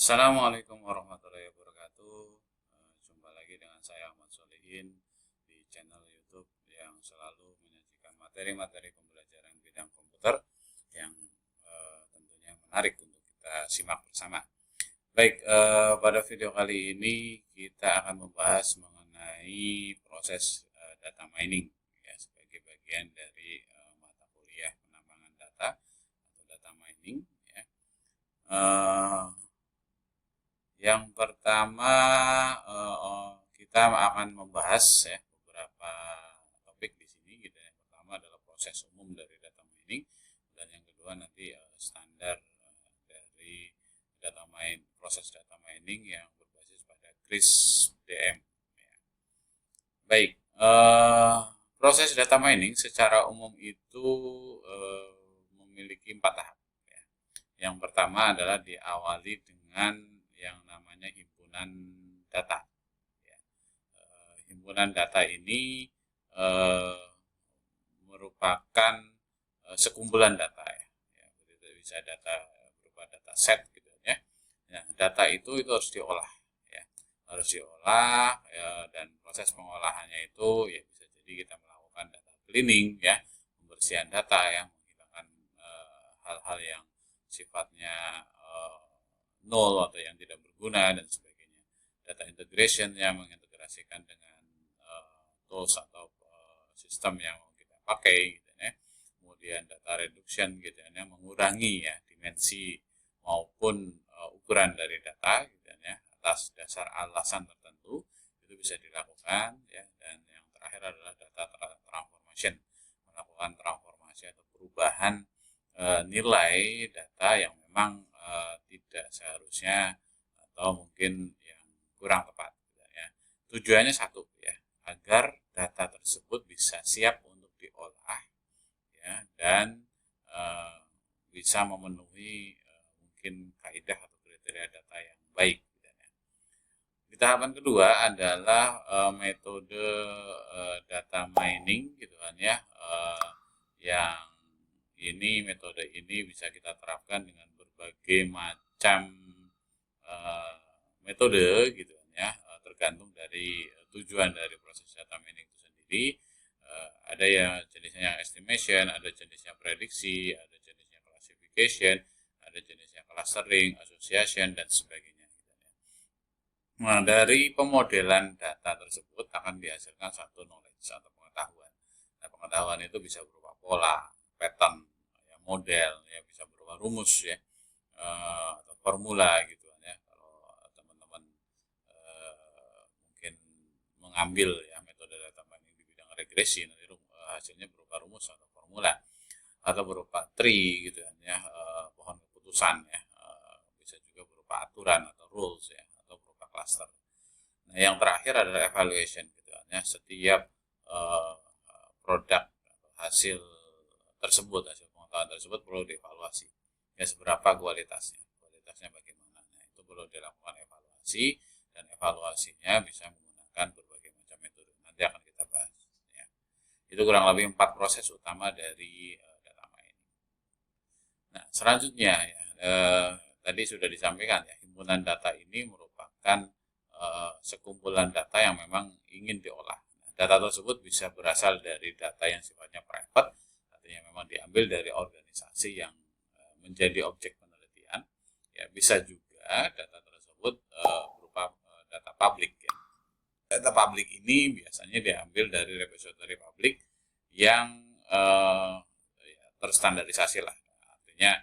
Assalamualaikum warahmatullahi wabarakatuh. Jumpa lagi dengan saya Ahmad Solihin di channel YouTube yang selalu menyajikan materi-materi pembelajaran bidang komputer yang tentunya menarik untuk kita simak bersama. Baik, pada video kali ini kita akan membahas mengenai proses data mining ya, sebagai bagian dari mata kuliah penambangan data atau data mining ya. Yang pertama kita akan membahas ya beberapa topik di sini gitu. Yang pertama adalah proses umum dari data mining, dan yang kedua nanti standar dari proses data mining yang berbasis pada CRISP-DM. Ya. Baik, proses data mining secara umum itu memiliki 4 tahap. Ya. Yang pertama adalah diawali dengan yang namanya himpunan data. Ya. Himpunan data ini merupakan sekumpulan data ya. Bisa data berupa data set gitu ya. Nah, data itu harus diolah ya. Harus diolah ya, dan proses pengolahannya itu ya bisa jadi kita melakukan data cleaning ya, pembersihan data yang menghilangkan hal-hal yang sifatnya nol atau yang tidak berguna dan sebagainya. Data integration yang mengintegrasikan dengan tools atau sistem yang kita pakai gitu ya. Kemudian data reduction gitu ya, mengurangi ya dimensi maupun ukuran dari data gitu ya, atas dasar alasan tertentu itu bisa dilakukan ya. Dan yang terakhir adalah data transformation, melakukan transformasi atau perubahan nilai data yang memang tidak seharusnya atau mungkin yang kurang tepat ya. Tujuannya satu ya, agar data tersebut bisa siap untuk diolah ya, dan bisa memenuhi mungkin kaidah atau kriteria data yang baik gitu ya. Di tahapan kedua adalah metode data mining gitu kan ya, yang metode ini bisa kita terapkan dengan berbagai macam metode gitu ya, tergantung dari tujuan dari proses data mining itu sendiri. Ada yang jenisnya yang estimation, ada jenisnya prediksi, ada jenisnya classification, ada jenisnya clustering, association, dan sebagainya. Nah, dari pemodelan data tersebut akan dihasilkan satu knowledge atau pengetahuan. Nah, pengetahuan itu bisa berupa pola, pattern, ya, model, ya, bisa berupa rumus ya, atau formula gitu ya. Kalau teman-teman mungkin mengambil ya metode data mining di bidang regresi, nanti hasilnya berupa rumus atau formula, atau berupa tree gitu ya, pohon keputusan ya, bisa juga berupa aturan atau rules ya, atau berupa cluster. Nah, yang terakhir adalah evaluation gitu ya. Setiap produk atau hasil tersebut, hasil pengetahuan tersebut perlu dievaluasi. Ya, seberapa kualitasnya bagaimana. Nah, itu perlu dilakukan evaluasi, dan evaluasinya bisa menggunakan berbagai macam metode. Nanti akan kita bahas. Ya. Itu kurang lebih 4 proses utama dari data mining. Nah, selanjutnya ya, tadi sudah disampaikan ya, himpunan data ini merupakan sekumpulan data yang memang ingin diolah. Nah, data tersebut bisa berasal dari data yang sifatnya private, artinya memang diambil dari organisasi yang menjadi objek penelitian. Ya, bisa juga data tersebut berupa data publik ya. Data publik ini biasanya diambil dari repository publik yang terstandarisasi lah. Artinya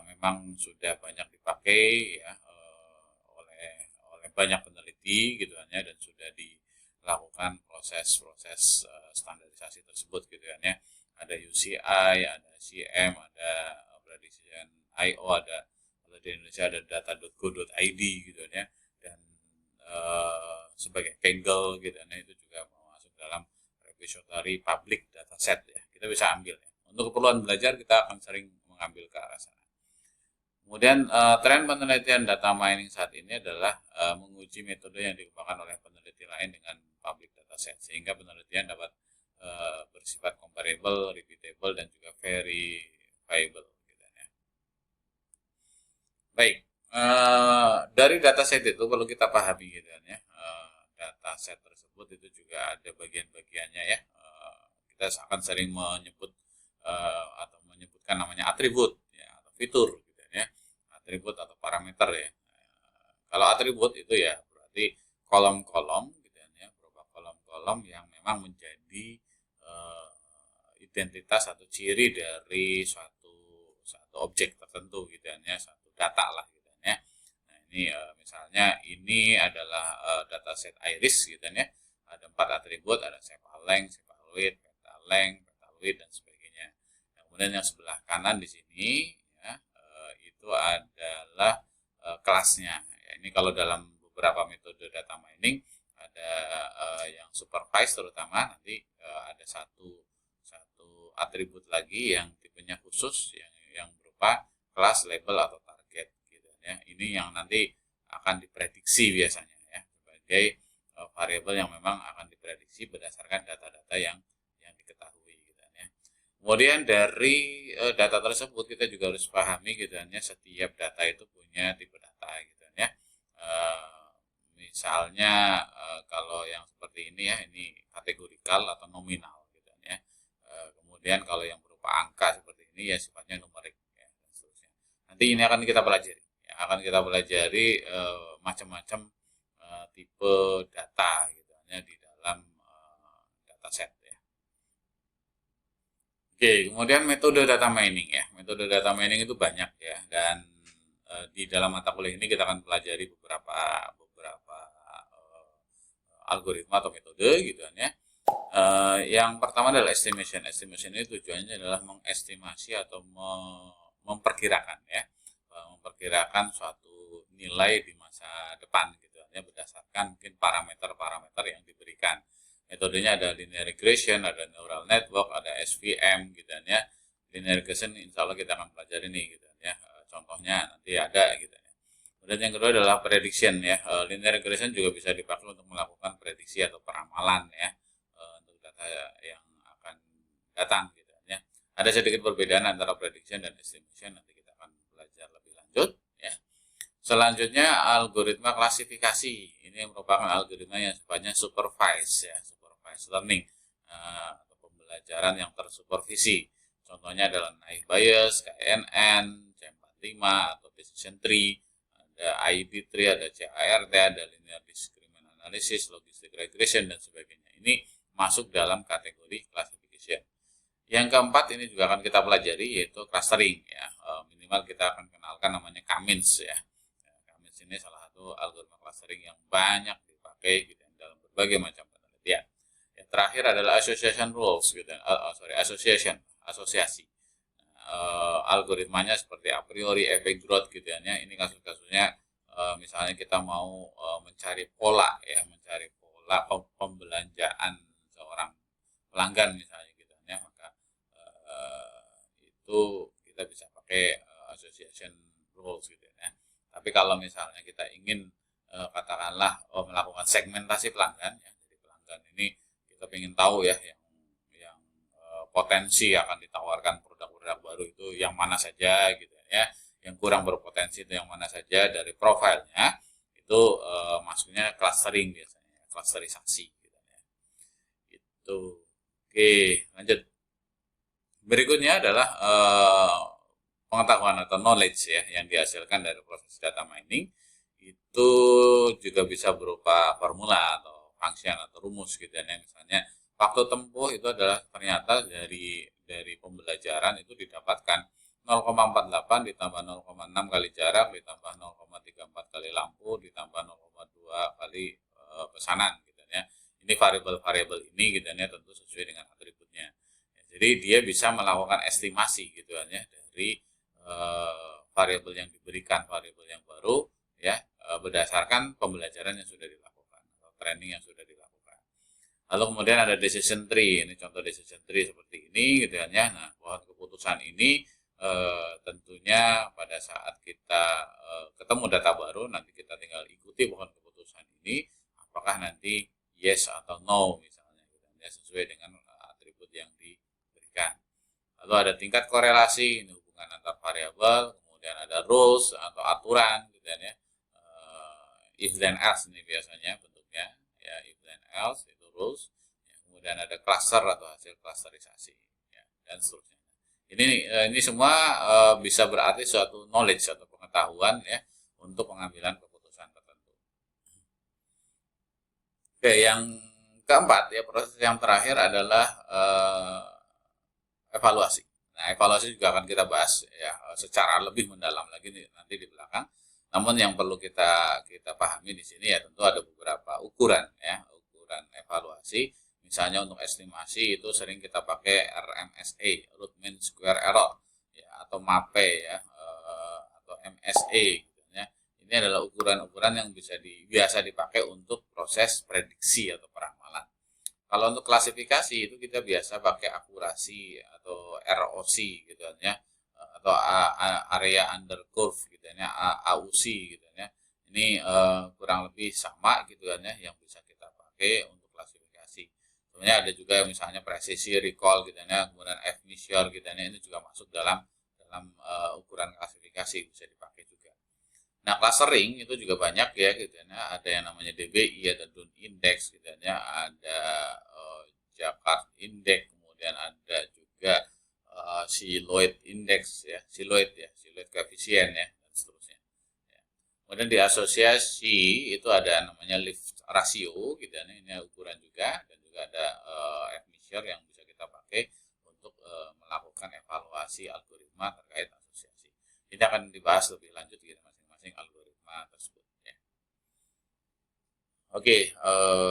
memang sudah banyak dipakai ya, oleh banyak peneliti gitu kan ya, dan sudah dilakukan proses-proses standarisasi tersebut gitu kan ya. Ada UCI, ada CM, ada prediction IO, ada kalau di Indonesia ada data.go.id gitu kan ya, dan sebagai Kaggle gitu kan ya, itu juga masuk dalam repository public dataset ya. Kita bisa ambil ya. Untuk keperluan belajar kita akan sering mengambil ke arah sana. Kemudian tren penelitian data mining saat ini adalah menguji metode yang dikembangkan oleh peneliti lain dengan public dataset, sehingga penelitian dapat bersifat comparable, repeatable, dan juga verifiable. Gitu ya. Baik, dari dataset itu perlu kita pahami gitu kan ya. Dataset tersebut itu juga ada bagian-bagiannya ya. Kita akan sering menyebut atau menyebutkan namanya atribut ya, atau fitur gitu kan ya. Atribut atau parameter ya. Kalau atribut itu ya berarti kolom-kolom gitu kan ya, berupa kolom-kolom yang memang menjadi identitas atau ciri dari suatu objek tertentu gitu kan ya, satu data lah gitu kan ya. Nah, ini misalnya ini adalah dataset iris gitu kan ya. Ada 4 atribut, ada cephalength, cephaloid, petalength, petaloid dan sebagainya. Nah, kemudian yang sebelah kanan di sini ya, itu adalah kelasnya. Ya, ini kalau dalam beberapa metode data mining ada yang supervised terutama nanti ada satu atribut lagi yang tipenya khusus yang berupa kelas, label atau target gitu ya. Ini yang nanti akan diprediksi biasanya ya sebagai variabel yang memang akan diprediksi berdasarkan data-data yang diketahui gitu ya. Kemudian dari data tersebut kita juga harus pahami gitu ya, setiap data itu punya tipe data gitu ya. Misalnya kalau yang seperti ini ya, ini kategorikal atau nominal gitu ya. Kemudian kalau yang berupa angka seperti ini ya sifatnya numerik ya, dan seterusnya. Nanti ini akan kita pelajari ya, akan kita pelajari macam-macam tipe data gitu ya di dalam dataset ya. Oke, kemudian metode data mining ya. Metode data mining itu banyak ya, dan di dalam mata kuliah ini kita akan pelajari beberapa algoritma atau metode gitu kan ya. Yang pertama adalah estimation. Estimation ini tujuannya adalah mengestimasi atau memperkirakan ya, memperkirakan suatu nilai di masa depan gitu ya, berdasarkan mungkin parameter-parameter yang diberikan. Metodenya ada linear regression, ada neural network, ada SVM gitu ya. Linear regression insya Allah kita akan pelajari nih gitu ya. Contohnya nanti ada gitu ya. Kemudian yang kedua adalah prediction ya. Linear regression juga bisa dipakai untuk melakukan prediksi atau peramalan ya, untuk data yang akan datang gitu ya. Ada sedikit perbedaan antara prediction dan estimation, nanti kita akan belajar lebih lanjut ya. Selanjutnya algoritma klasifikasi. Ini merupakan algoritma yang sifatnya supervised ya, supervised learning atau pembelajaran yang tersupervisi. Contohnya adalah naive Bayes, KNN, C45 atau decision tree, ada ID tree, ada CART, ada linear discriminant analysis, logistic regression dan sebagainya. Ini masuk dalam kategori classification. Yang keempat ini juga akan kita pelajari yaitu clustering ya. Minimal kita akan kenalkan namanya K-means ya. K-means ini salah satu algoritma clustering yang banyak dipakai gitu, dalam berbagai macam penelitian. Yang terakhir adalah association rules gitu. Asosiasi. Algoritmanya seperti a priori, effect growth gitu ya. Ini kasus-kasusnya misalnya kita mau mencari pola ya, mencari pola pembelanjaan seorang pelanggan misalnya gitu ya, maka itu kita bisa pakai association rules gitu ya. Tapi kalau misalnya kita ingin katakanlah melakukan segmentasi pelanggan ya, jadi pelanggan ini kita ingin tahu ya yang potensi akan ditawarkan produk-produk baru itu yang mana saja gitu ya, yang kurang berpotensi itu yang mana saja dari profilnya itu masuknya clustering biasanya, clusterisasi gitu ya. Itu oke, lanjut. Berikutnya adalah pengetahuan atau knowledge ya yang dihasilkan dari proses data mining. Itu juga bisa berupa formula atau function atau rumus gitu ya. Misalnya waktu tempuh itu adalah ternyata dari pembelajaran itu didapatkan 0,48 ditambah 0,6 kali jarak ditambah 0,34 kali lampu ditambah 0,2 kali pesanan gitu ya. Ini variabel-variabel ini gitu ya tentu sesuai dengan atributnya. Ya, jadi dia bisa melakukan estimasi gitu ya dari variabel yang diberikan, variabel yang baru ya berdasarkan pembelajaran yang sudah dilakukan atau training yang sudah dilakukan. Lalu kemudian ada decision tree, ini contoh decision tree seperti ini gitu ya. Nah, pohon keputusan ini tentunya pada saat kita ketemu data baru, nanti kita tinggal ikuti pohon keputusan ini, apakah nanti yes atau no misalnya, gitu ya, sesuai dengan atribut yang diberikan. Lalu ada tingkat korelasi, ini hubungan antar variabel, kemudian ada rules atau aturan gitu ya. if then else ini biasanya bentuknya ya, if then else itu rules ya, kemudian ada cluster atau hasil clusterisasi ya, dan seterusnya. Ini semua bisa berarti suatu knowledge atau pengetahuan ya untuk pengambilan keputusan tertentu. Oke, yang keempat ya, proses yang terakhir adalah evaluasi. Nah, evaluasi juga akan kita bahas ya secara lebih mendalam lagi nanti di belakang. Namun yang perlu kita pahami di sini ya tentu ada beberapa ukuran ya, ukuran evaluasi. Misalnya untuk estimasi itu sering kita pakai RMSE, root mean square error ya, atau MAPE ya, atau MSE gitu ya. Ini adalah ukuran-ukuran yang biasa dipakai untuk proses prediksi atau peramalan. Kalau untuk klasifikasi itu kita biasa pakai akurasi atau ROC gitu ya, atau area under curve gitu ya, AUC gitu ya. Ini kurang lebih sama gitu kan ya, yang bisa kita pakai untuk klasifikasi. Sebenarnya ada juga misalnya presisi, recall gitu ya, kemudian F-measure gitu ya, ini juga masuk dalam ukuran klasifikasi, bisa dipakai juga. Nah, clustering itu juga banyak ya gitu ya. Ada yang namanya DBI, ada Dunn Index gitu ya, ada Jakarta Index, kemudian ada juga Siloid Index ya, Siloid koefisien ya, dan seterusnya. Ya. Kemudian di asosiasi itu ada namanya lift ratio gitu ya, ini ukuran juga, dan juga ada F-measure yang bisa kita pakai untuk melakukan evaluasi algoritma terkait asosiasi. Ini akan dibahas lebih lanjut gitu, masing-masing algoritma tersebut ya. Oke,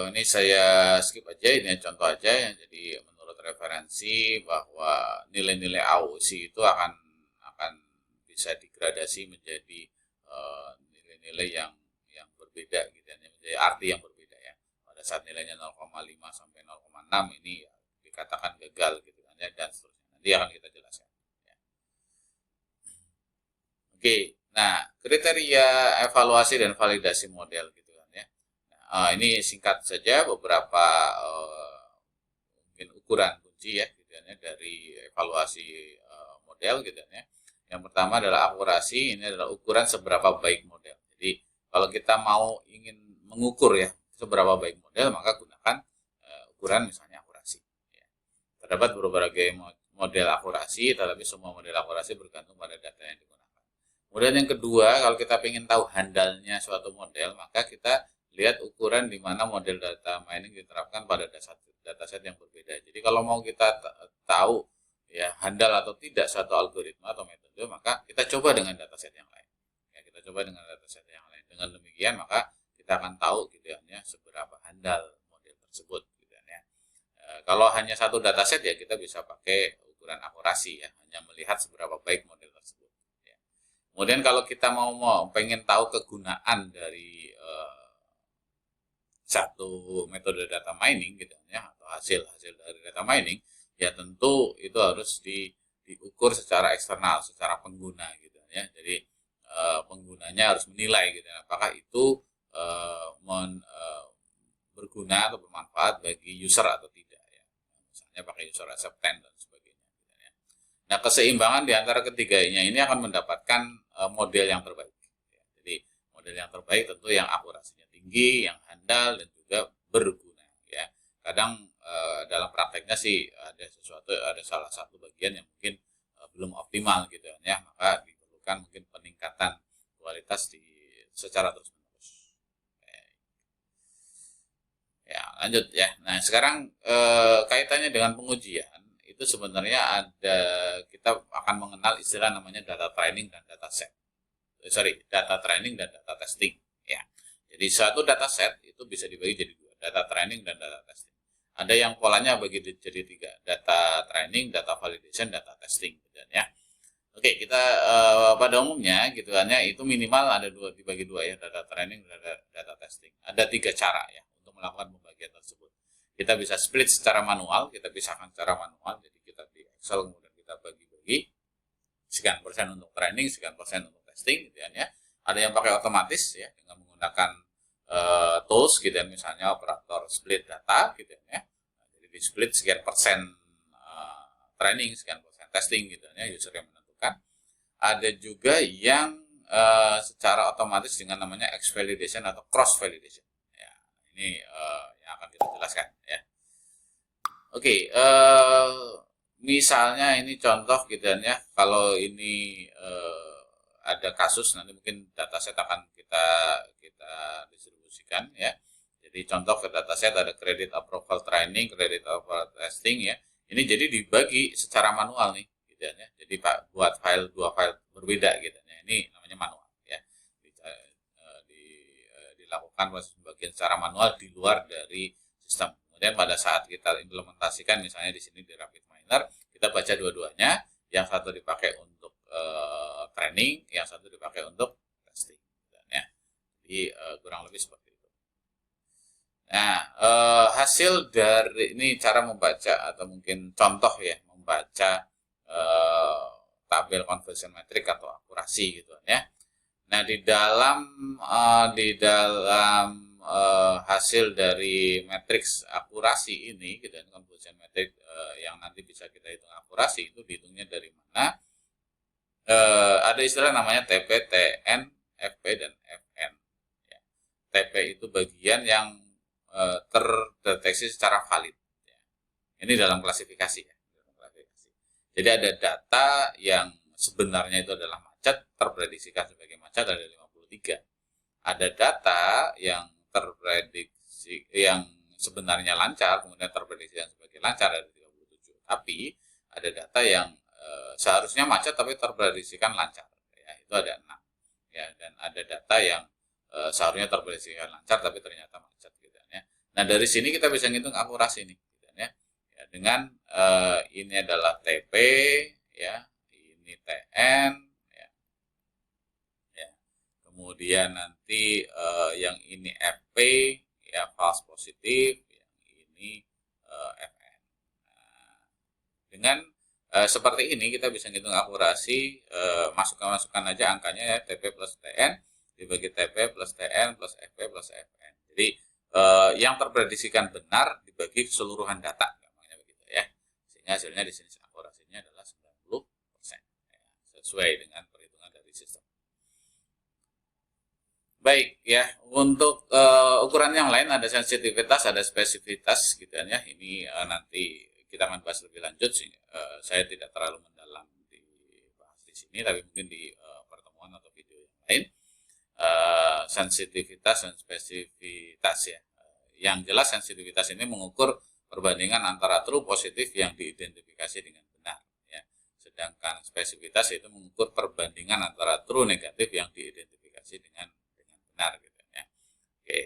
ini saya skip aja, ini contoh aja ya. Jadi menurut referensi bahwa nilai-nilai AOC itu akan bisa digradasi menjadi nilai-nilai yang berbeda gitu ya, menjadi arti yang berbeda ya. Pada saat nilainya 0,5 sampai 0,6 ini ya, dikatakan gagal gitu kan ya, dan seterusnya. Nanti akan kita jelaskan. Ya. Oke, nah kriteria evaluasi dan validasi model gitu kan ya. Nah, ini singkat saja beberapa mungkin ukuran kunci ya gitu ya, dari evaluasi model gitu ya. Yang pertama adalah akurasi, ini adalah ukuran seberapa baik model. Jadi kalau kita ingin mengukur ya seberapa baik model, maka gunakan ukuran misalnya akurasi. Ya. Terdapat berbagai model akurasi, tetapi semua model akurasi bergantung pada data yang digunakan. Kemudian yang kedua, kalau kita ingin tahu handalnya suatu model, maka kita lihat ukuran di mana model data mining diterapkan pada dataset yang berbeda. Jadi kalau mau kita tahu ya handal atau tidak suatu algoritma atau metode, maka kita coba dengan dataset yang lain. Ya, kita coba dengan dataset yang lain. Dengan demikian maka kita akan tahu gitu ya seberapa handal model tersebut gitu ya. Kalau hanya satu dataset ya kita bisa pakai ukuran akurasi ya, hanya melihat seberapa baik model tersebut. Ya. Kemudian kalau kita pengen tahu kegunaan dari satu metode data mining gitu ya, atau hasil dari data mining, ya tentu itu harus diukur secara eksternal, secara pengguna gitu ya. Jadi penggunanya harus menilai gitu ya, apakah itu berguna atau bermanfaat bagi user atau tidak ya. Misalnya pakai user acceptance dan sebagainya gitu ya. Nah, keseimbangan di antara ketiganya ini akan mendapatkan model yang terbaik. Ya. Jadi model yang terbaik tentu yang akurasinya tinggi, yang handal, dan juga berguna ya. Kadang dalam prakteknya sih ada salah satu bagian yang mungkin belum optimal gitu ya, maka diperlukan mungkin peningkatan kualitas secara terus menerus. Ya, lanjut ya. Nah, sekarang kaitannya dengan pengujian itu sebenarnya kita akan mengenal istilah namanya data training dan data set. Data training dan data testing ya. Jadi suatu data set itu bisa dibagi jadi dua, data training dan data testing. Ada yang polanya bagi jadi tiga, data training, data validation, data testing gitu ya. Oke, kita pada umumnya gitu kan ya, itu minimal ada dibagi dua ya, data training dan data testing. Ada tiga cara ya untuk melakukan pembagian tersebut. Kita bisa split secara manual, kita pisahkan secara manual, jadi kita di Excel kemudian kita bagi-bagi sekian persen untuk training, sekian persen untuk testing gitu ya. Ada yang pakai otomatis ya dengan menggunakan tools gitu ya, misalnya operator split data gitu ya. Jadi di split sekian persen training, sekian persen testing gitu ya, user yang menentukan. Ada juga yang secara otomatis dengan namanya X validation atau cross validation. Ya, ini yang akan kita jelaskan ya. Oke, misalnya ini contoh gitu ya. Kalau ini ada kasus, nanti mungkin dataset akan kita distribusikan ya. Jadi contoh ke dataset ada credit approval training, credit approval testing ya. Ini jadi dibagi secara manual nih gitu ya. Jadi Pak buat dua file berbeda gitu ya. Ini namanya manual ya. Dilakukan pembagian secara manual di luar dari sistem. Kemudian pada saat kita implementasikan misalnya di sini di RapidMiner, kita baca dua-duanya, yang satu dipakai untuk training, yang satu dipakai untuk testing ya. Jadi kurang lebih seperti itu. Nah, hasil dari ini cara membaca atau mungkin contoh ya, membaca tabel conversion metric atau akurasi gitu ya. Nah, di dalam hasil dari matriks akurasi ini gitu, conversion metric yang nanti bisa kita hitung akurasi itu dihitungnya dari mana? Ada istilah namanya TP, TN, FP dan FN. Ya. TP itu bagian yang terdeteksi secara valid. Ya. Ini dalam klasifikasi ya. Jadi ada data yang sebenarnya itu adalah macet, terprediksikan sebagai macet ada 53. Ada data yang terprediksi yang sebenarnya lancar, kemudian terprediksikan sebagai lancar ada 37. Tapi ada data yang seharusnya macet tapi terprediksikan lancar. Ya, itu ada 6. Ya, dan ada data yang seharusnya terprediksikan lancar tapi ternyata macet gitu ya. Nah, dari sini kita bisa ngitung akurasi nih gitu ya. Ya, dengan ini adalah TP ya, ini TN ya. Ya. Kemudian nanti yang ini FP ya, false positif, yang ini FN. Nah, dengan seperti ini kita bisa ngitung akurasi, masukkan aja angkanya ya, TP plus TN dibagi TP plus TN plus FP plus FN. Jadi yang terprediksikan benar dibagi keseluruhan data, namanya begitu ya. Sehingga hasilnya di sini akurasinya adalah 90% ya, sesuai dengan perhitungan dari sistem. Baik ya, untuk ukuran yang lain ada sensitivitas, ada spesifitas gitu ya. Ini nanti kita akan bahas lebih lanjut sih. Saya tidak terlalu mendalam dibahas di sini, tapi mungkin di pertemuan atau video yang lain. Sensitivitas dan spesifitas ya. Yang jelas sensitivitas ini mengukur perbandingan antara true positif yang diidentifikasi dengan benar. Ya. Sedangkan spesifitas itu mengukur perbandingan antara true negatif yang diidentifikasi dengan benar gitu ya. Oke,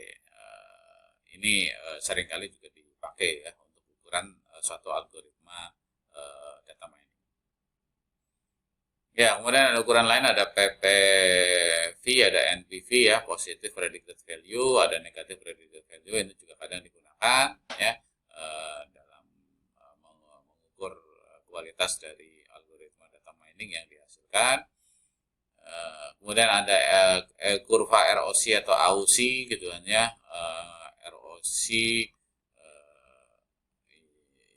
ini seringkali juga dipakai ya untuk ukuran suatu algoritma data mining. Ya, kemudian ada ukuran lain, ada PPV, ada NPV ya, positive predicted value, ada negative predicted value, ini juga kadang digunakan ya dalam mengukur kualitas dari algoritma data mining yang dihasilkan. Kemudian ada kurva ROC atau AUC gitu kan ya. ROC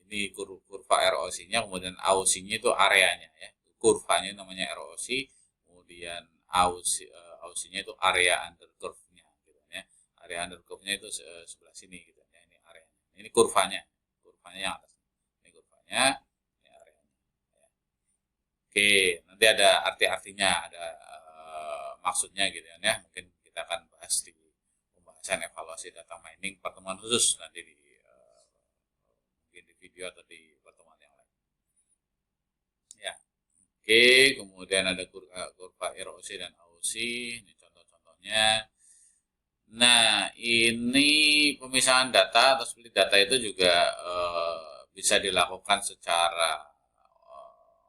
ini kurva ROC-nya, kemudian AUC-nya itu areanya ya. Kurvanya namanya ROC, kemudian AUC-nya itu area under curve-nya gitu kan ya. Area under curve-nya itu sebelah sini gitu kan ya. Ini areanya. Ini kurvanya. Kurvanya yang atas. Ini kurvanya, ini areanya. Ya. Oke, nanti ada arti-artinya, ada maksudnya gitu ya. Mungkin kita akan bahas di pembahasan evaluasi data mining pertemuan khusus nanti di mungkin di video atau di pertemuan yang lain. Ya. Oke, kemudian ada kurva ROC dan AOC, ini contoh-contohnya. Nah, ini pemisahan data atau split data itu juga bisa dilakukan secara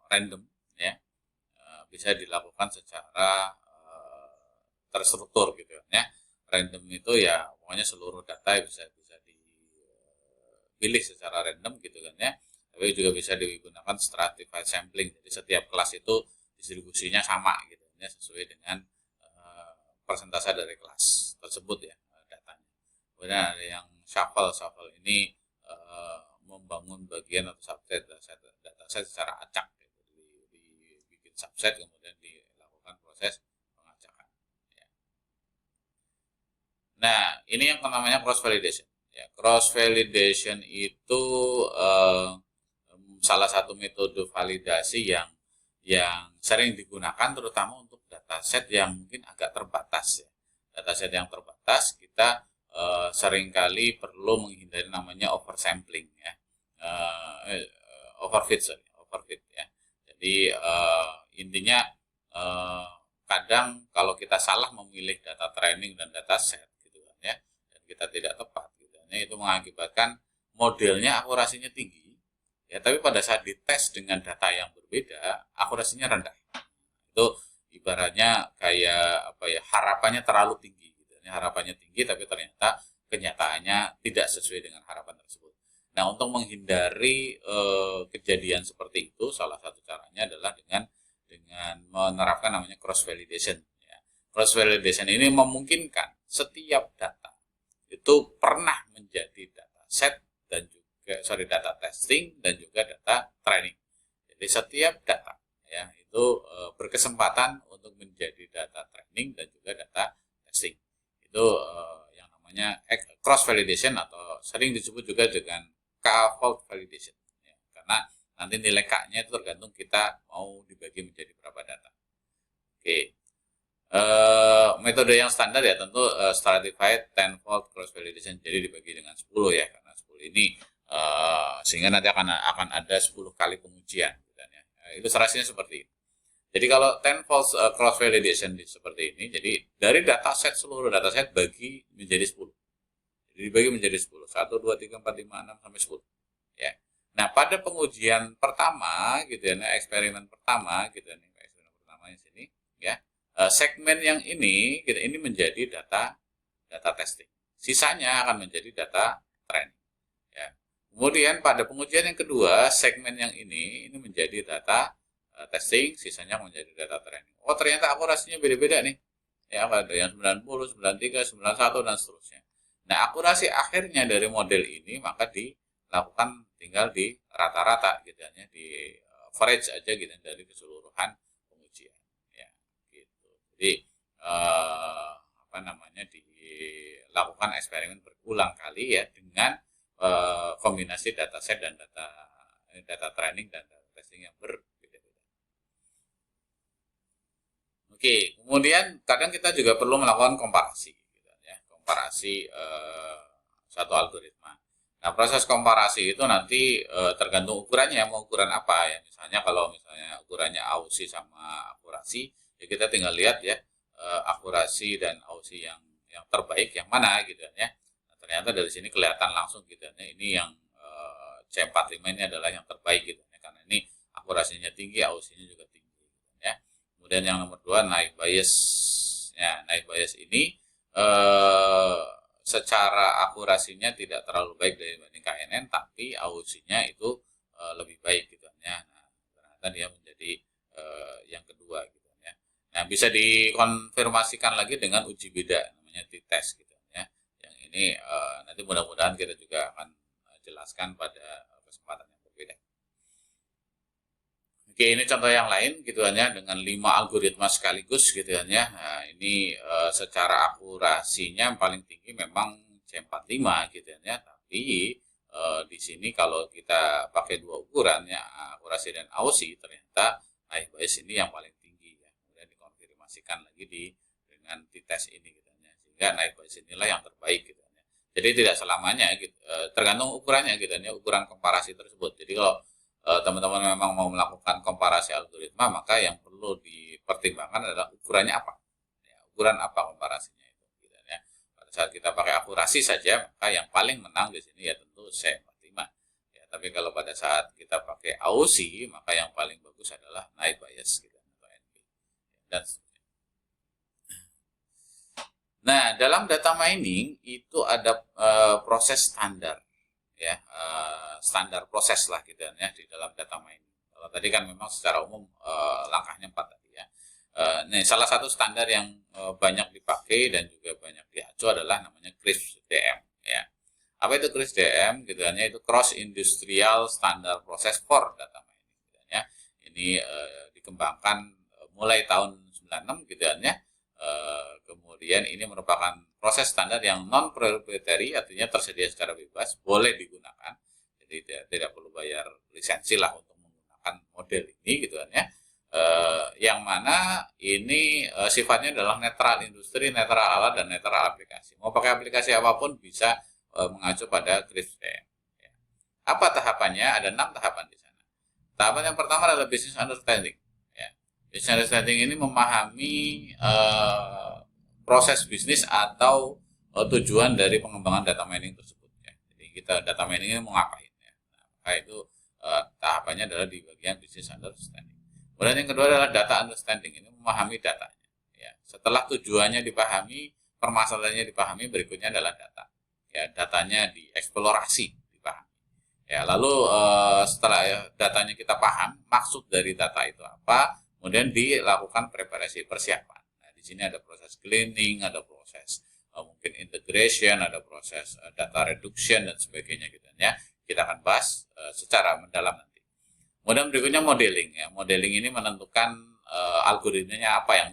random ya. Bisa dilakukan secara terstruktur gitu ya. Random itu ya pokoknya seluruh data bisa dipilih secara random gitu kan ya. Tapi juga bisa digunakan stratified sampling. Jadi setiap kelas itu distribusinya sama gitu ya, sesuai dengan persentase dari kelas tersebut ya datanya. Kemudian ada yang shuffle ini membangun bagian atau subset dataset secara acak gitu. Dibikin subset kemudian dilakukan proses pengacakan. Nah, ini yang namanya cross validation. Ya, cross validation itu salah satu metode validasi yang sering digunakan terutama untuk dataset yang mungkin agak terbatas ya. Dataset yang terbatas kita seringkali perlu menghindari namanya oversampling ya. Overfit sorry, overfit ya. Jadi intinya eh, kadang kalau kita salah memilih data training dan data set gitu kan ya, dan kita tidak tepat gitu kan, ya, itu mengakibatkan modelnya akurasinya tinggi ya, tapi pada saat dites dengan data yang berbeda akurasinya rendah. Itu ibaratnya kayak apa ya, harapannya terlalu tinggi gitu ya, harapannya tinggi tapi ternyata kenyataannya tidak sesuai dengan harapan tersebut. Nah, untuk menghindari kejadian seperti itu, salah satu caranya adalah dengan menerapkan namanya cross validation. Ya. Cross validation ini memungkinkan setiap data itu pernah menjadi data set dan juga data testing dan juga data training. Jadi setiap data ya itu berkesempatan untuk menjadi data training dan juga data testing. Itu yang namanya cross validation atau sering disebut juga dengan k-fold validation. Ya, karena nanti nilai K-nya itu tergantung kita mau dibagi menjadi berapa data. Oke. Metode yang standar ya tentu stratified tenfold cross validation, jadi dibagi dengan 10 ya, karena 10 ini sehingga nanti akan ada 10 kali pengujian gitu ya. Ilustrasinya seperti ini. Jadi kalau tenfold cross validation seperti ini, jadi dari dataset seluruh dataset bagi menjadi 10. Jadi dibagi menjadi 10. 1 2 3 4 5 6 sampai 10 ya. Nah, pada pengujian pertama gitu ya, eksperimen pertama gitu ya, eksperimen pertama di sini ya. Segmen yang ini gitu, ini menjadi data testing. Sisanya akan menjadi data training ya. Kemudian pada pengujian yang kedua, segmen yang ini menjadi data testing, sisanya menjadi data training. Oh, ternyata akurasinya beda-beda nih. Ya, ada yang 90, 93, 91 dan seterusnya. Nah, akurasi akhirnya dari model ini maka dilakukan tinggal di rata-rata gitu ya, di average aja gitu dari keseluruhan pengujian ya gitu. Jadi apa namanya, dilakukan eksperimen berulang kali ya dengan kombinasi dataset dan data training dan data testing yang berbeda-beda. Oke, kemudian kadang kita juga perlu melakukan komparasi gitu ya, komparasi satu algoritma. Nah, proses komparasi itu nanti tergantung ukurannya, mau ukuran apa ya. Misalnya kalau misalnya ukurannya AUSI sama akurasi, ya kita tinggal lihat ya akurasi dan AUSI yang terbaik yang mana gitu ya. Nah, ternyata dari sini kelihatan langsung gitu ya. Ini yang C45 ini adalah yang terbaik gitu ya. Karena ini akurasinya tinggi, AUSI-nya juga tinggi gitu ya. Kemudian yang nomor 2 naik bias. Ya, naik bias ini secara akurasinya tidak terlalu baik dibanding KNN, tapi AUSI-nya itu lebih baik gitu ya. Nah, ternyata dia menjadi yang kedua gitu ya. Nah, bisa dikonfirmasikan lagi dengan uji beda namanya t-test gitu ya. Yang ini nanti mudah-mudahan kita juga akan jelaskan pada kesempatan yang berbeda. Oke, ini contoh yang lain gitu kan ya, dengan 5 algoritma sekaligus gitu kan ya. Nah, ini secara akurasinya paling tinggi memang C45 gitu kan ya, tapi di sini kalau kita pakai dua ukuran ya, akurasi dan AUSI, ternyata high bias ini yang paling tinggi ya. Kemudian dikonfirmasikan lagi dengan t-test ini gitu kan ya. Sehingga naik bias inilah yang terbaik gitu kan ya. Jadi tidak selamanya gitu, tergantung ukurannya gitu kan ya, ukuran komparasi tersebut. Jadi kalau teman-teman memang mau melakukan komparasi algoritma, maka yang perlu dipertimbangkan adalah ukurannya apa. Ya, ukuran apa komparasinya itu. Gitu, ya. Pada saat kita pakai akurasi saja, maka yang paling menang di sini ya tentu C45. Ya, tapi kalau pada saat kita pakai AUSI, maka yang paling bagus adalah naik bias gitu, atau NB. Dan nah, dalam data mining itu ada proses standar ya, standar proses lah gitu ya di dalam data mining. Kalau tadi kan memang secara umum langkahnya 4 tadi ya. Nih salah satu standar yang banyak dipakai dan juga banyak diacu adalah namanya CRISP-DM ya. Apa itu CRISP-DM gitu itu Cross Industrial Standard Process for Data Mining gitu ya. Ini dikembangkan mulai tahun 96 gitu ya. Kemudian ini merupakan proses standar yang non proprietary, artinya tersedia secara bebas, boleh digunakan. Jadi tidak perlu bayar lisensi lah untuk menggunakan model ini gitu kan ya. Yang mana ini sifatnya adalah netral industri, netral alat, dan netral aplikasi. Mau pakai aplikasi apapun bisa mengacu pada CRISPR. Ya. Apa tahapannya? Ada 6 tahapan di sana. Tahapan yang pertama adalah business understanding. Ya. Business understanding ini memahami proses bisnis atau tujuan dari pengembangan data mining tersebut. Ya. Jadi kita data mining ini mau ngapain? Ya. Nah, maka itu tahapannya adalah di bagian business understanding. Kemudian yang kedua adalah data understanding, ini memahami datanya. Ya. Setelah tujuannya dipahami, permasalahannya dipahami, berikutnya adalah data. Ya, datanya dieksplorasi, dipahami. Ya, lalu setelah datanya kita paham, maksud dari data itu apa, kemudian dilakukan preparasi, persiapan. Nah, di sini ada proses cleaning, ada proses mungkin integration, ada proses data reduction dan sebagainya gitu ya. Kita akan bahas secara mendalam nanti. Kemudian berikutnya modeling ya. Modeling ini menentukan algoritmanya apa yang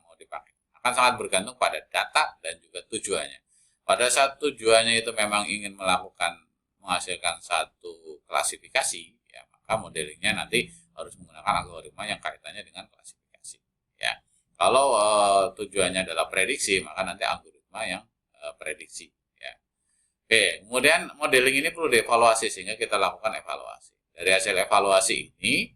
mau dipakai. Akan sangat bergantung pada data dan juga tujuannya. Pada saat tujuannya itu memang ingin menghasilkan satu klasifikasi, ya, maka modelingnya nanti harus menggunakan algoritma yang kaitannya dengan klasifikasi. Ya, kalau tujuannya adalah prediksi, maka nanti algoritma yang prediksi. Ya. Oke, kemudian modeling ini perlu dievaluasi sehingga kita lakukan evaluasi. Dari hasil evaluasi ini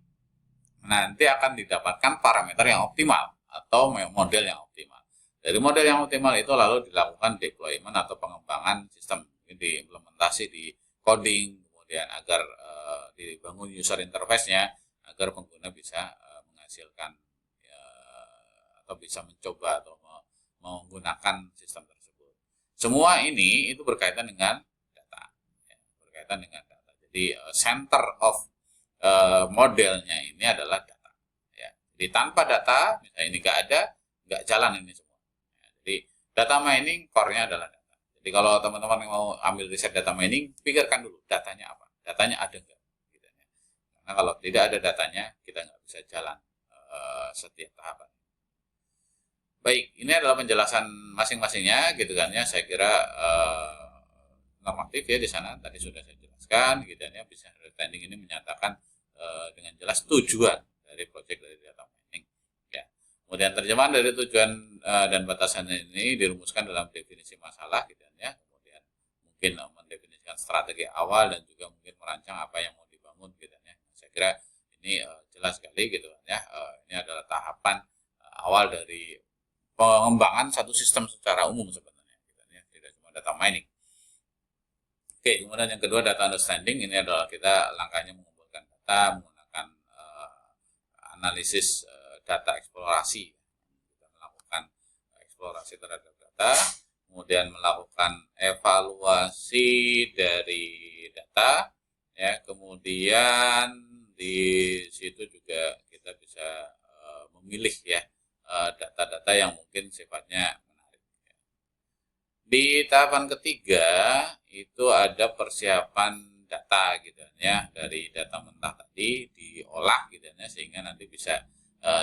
nanti akan didapatkan parameter yang optimal atau model yang optimal. Dari model yang optimal itu lalu dilakukan deployment atau pengembangan sistem, diimplementasi di coding, kemudian agar dibangun user interface-nya agar pengguna bisa menghasilkan atau bisa mencoba atau menggunakan sistem tersebut. Semua ini itu berkaitan dengan data, ya, berkaitan dengan data. Jadi center of modelnya ini adalah data. Ya. Jadi tanpa data, misalnya ini nggak jalan ini semua. Ya, jadi data mining core-nya adalah data. Jadi kalau teman-teman mau ambil riset data mining, pikirkan dulu datanya apa, datanya ada nggak. Gitu ya. Karena kalau tidak ada datanya, kita nggak bisa jalan setiap tahapan. Baik, ini adalah penjelasan masing-masingnya, gitu kan ya. Saya kira normatif ya di sana tadi sudah saya jelaskan, gitu ya. Business understanding ini menyatakan dengan jelas tujuan dari proyek dari data mining. Ya. Kemudian terjemahan dari tujuan dan batasan ini dirumuskan dalam definisi masalah, gitu ya. Kemudian mungkin mendefinisikan strategi awal dan juga mungkin merancang apa yang mau dibangun, gitu ya. Saya kira ini jelas sekali, gitu ya. Ini adalah tahapan awal dari pengembangan satu sistem secara umum sebenarnya, gitu ya. Tidak cuma data mining. Oke, kemudian yang kedua data understanding, ini adalah kita langkahnya mengumpulkan data menggunakan analisis data eksplorasi. Kita melakukan eksplorasi terhadap data, kemudian melakukan evaluasi dari data, ya, kemudian di situ juga kita bisa memilih ya data-data yang mungkin sifatnya menarik. Di tahapan ketiga itu ada persiapan data gitu ya, dari data mentah tadi diolah gitu ya, sehingga nanti bisa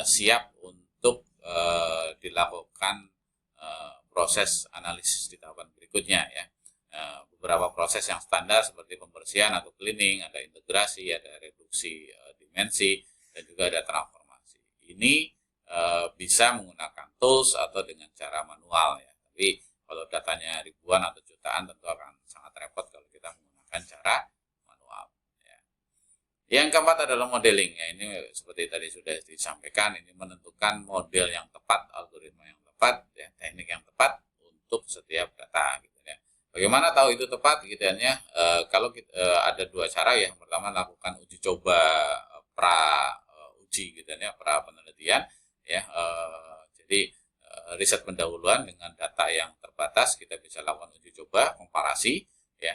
siap untuk dilakukan proses analisis di tahapan berikutnya ya. Beberapa proses yang standar seperti pembersihan atau cleaning, ada integrasi, ada reduksi dimensi, dan juga ada transformasi. Ini bisa menggunakan tools atau dengan cara manual ya. Tapi kalau datanya ribuan atau jutaan tentu akan sangat repot kalau kita menggunakan cara manual. Ya. Yang keempat adalah modeling ya. Ini seperti tadi sudah disampaikan, ini menentukan model yang tepat, algoritma yang tepat, ya, teknik yang tepat untuk setiap data. Gitu ya. Bagaimana tahu itu tepat? Gitu ya. Kalau ada dua cara ya. Yang pertama lakukan uji coba pra uji gitu ya, pra penelitian. Ya, jadi riset pendahuluan dengan data yang terbatas kita bisa lakukan uji coba komparasi ya,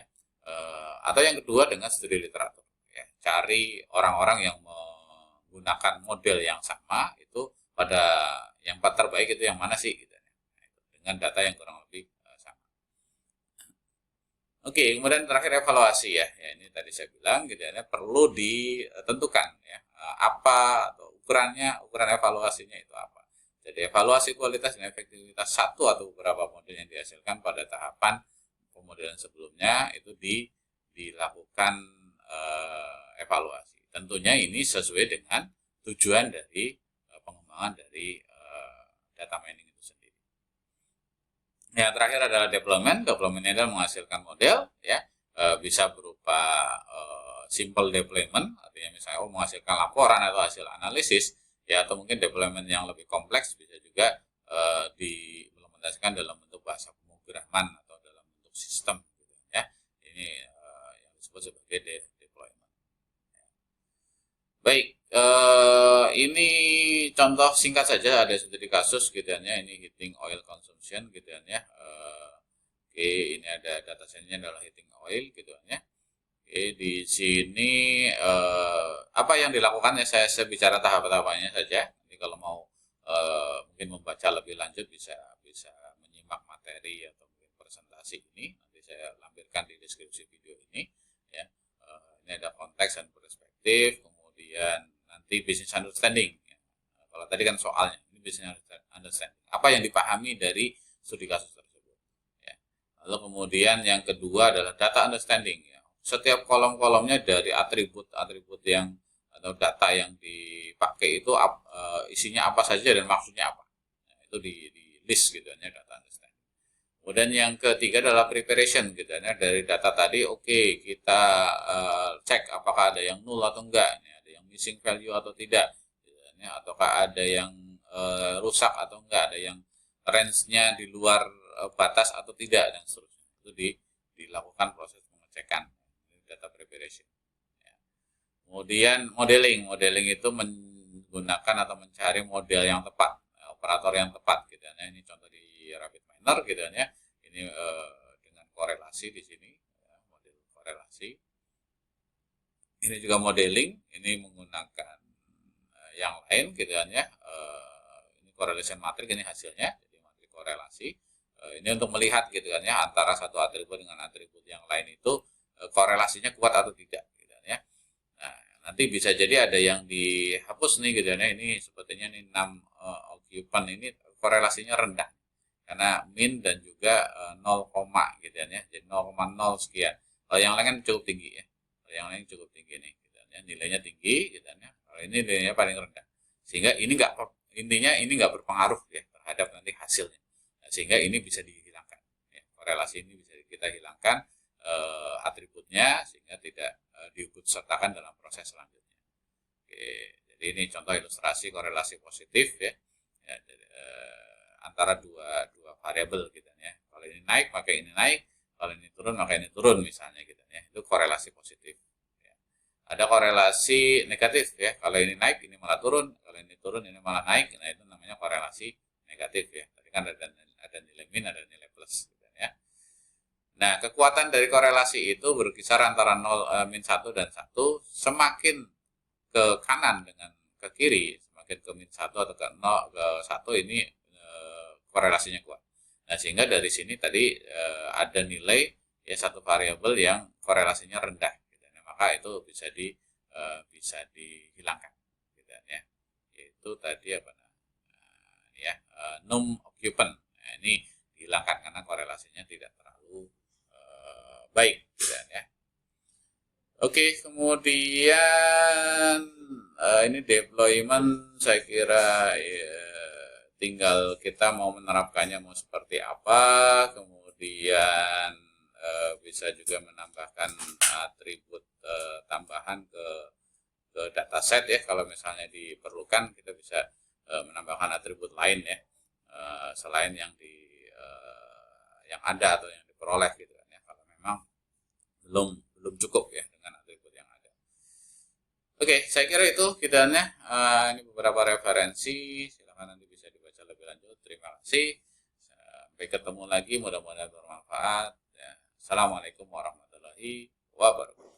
atau yang kedua dengan studi literatur ya, cari orang-orang yang menggunakan model yang sama itu pada yang terbaik itu yang mana sih gitu, dengan data yang kurang lebih sama. Oke, kemudian terakhir evaluasi ya, ini tadi saya bilang gitu ya, perlu ditentukan ya apa atau ukuran evaluasinya itu apa. Jadi evaluasi kualitas dan efektivitas satu atau beberapa model yang dihasilkan pada tahapan pemodelan sebelumnya itu dilakukan evaluasi. Tentunya ini sesuai dengan tujuan dari pengembangan dari data mining itu sendiri. Yang terakhir adalah development. Development ini adalah menghasilkan model, ya, bisa berupa simple deployment, artinya misalnya menghasilkan laporan atau hasil analisis, ya, atau mungkin deployment yang lebih kompleks bisa juga diimplementasikan dalam bentuk bahasa pemrograman atau dalam bentuk sistem, gitu, ya. Ini yang disebut sebagai deployment. Baik, ini contoh singkat saja, ada studi kasus gitu ya, ini heating oil consumption gitu ya. Oke, ini ada data setnya adalah heating oil gitu ya. Oke, di sini apa yang dilakukan ya, saya bicara tahap-tahapannya saja. Jadi kalau mau mungkin membaca lebih lanjut bisa menyimak materi atau mungkin presentasi ini, nanti saya lampirkan di deskripsi video ini ya. Ini ada konteks dan perspektif, kemudian nanti business understanding ya. Kalau tadi kan soalnya, ini business understanding, apa yang dipahami dari studi kasus tersebut ya. Lalu kemudian yang kedua adalah data understanding ya. Setiap kolom-kolomnya dari atribut-atribut yang atau data yang dipakai itu isinya apa saja dan maksudnya apa. Nah, itu di list gitu ya, data understanding. Kemudian yang ketiga adalah preparation gitu ya. Dari data tadi kita cek apakah ada yang null atau enggak, ada yang missing value atau tidak gitu ya. Ataukah ada yang rusak atau enggak, ada yang range-nya di luar batas atau tidak, dan seterusnya. Itu dilakukan proses pengecekan, data preparation ya. Kemudian modeling itu menggunakan atau mencari model yang tepat, operator yang tepat gitu ya. Ini contoh di RapidMiner gitu ya. Ini dengan korelasi di sini ya, model korelasi. Ini juga modeling, ini menggunakan yang lain gitu ya. Ini correlation matrix, ini hasilnya, jadi matrik korelasi. Ini untuk melihat gitu kan ya, antara satu atribut dengan atribut yang lain itu korelasinya kuat atau tidak gitu kan ya. Nah, nanti bisa jadi ada yang dihapus nih gitu ya. Ini sepertinya nih 6 occupant ini korelasinya rendah karena min dan juga 0, gitu ya. Jadi 0,0 sekian. Kalau yang lain kan cukup tinggi ya. Kalau yang lain cukup tinggi nih gitu ya. Nilainya tinggi gitu ya. Kalau ini nilainya paling rendah. Sehingga ini intinya ini nggak berpengaruh ya terhadap nanti hasilnya. Nah, sehingga ini bisa dihilangkan. Ya, korelasi ini bisa kita hilangkan atributnya sehingga tidak diikut sertakan dalam proses selanjutnya. Oke, jadi ini contoh ilustrasi korelasi positif ya, jadi, antara dua variabel gitu ya. Kalau ini naik maka ini naik, kalau ini turun maka ini turun misalnya gitu ya. Itu korelasi positif. Ya. Ada korelasi negatif ya. Kalau ini naik ini malah turun, kalau ini turun ini malah naik. Nah itu namanya korelasi negatif ya. Tadi kan ada nilai min, ada nilai plus gitu ya. Nah, kekuatan dari korelasi itu berkisar antara 0, min 1 dan 1, semakin ke kanan dengan ke kiri, semakin ke min 1 atau ke 0 ke 1 ini korelasinya kuat. Nah, sehingga dari sini tadi ada nilai ya satu variabel yang korelasinya rendah gitu. Nah, maka itu bisa dihilangkan gitu ya. Yaitu tadi apa ya, num occupant. Nah, ini dihilangkan karena korelasinya tidak terlalu baik gitu ya. Oke, kemudian ini deployment saya kira tinggal kita mau menerapkannya mau seperti apa, kemudian bisa juga menambahkan atribut tambahan ke dataset ya, kalau misalnya diperlukan kita bisa menambahkan atribut lain ya, selain yang ada atau yang diperoleh gitu kan ya, kalau memang belum cukup ya dengan atribut yang ada. Oke, saya kira itu kitanya. Ini beberapa referensi, silakan nanti bisa dibaca lebih lanjut. Terima kasih. Sampai ketemu lagi, mudah-mudahan bermanfaat. Ya. Assalamualaikum warahmatullahi wabarakatuh.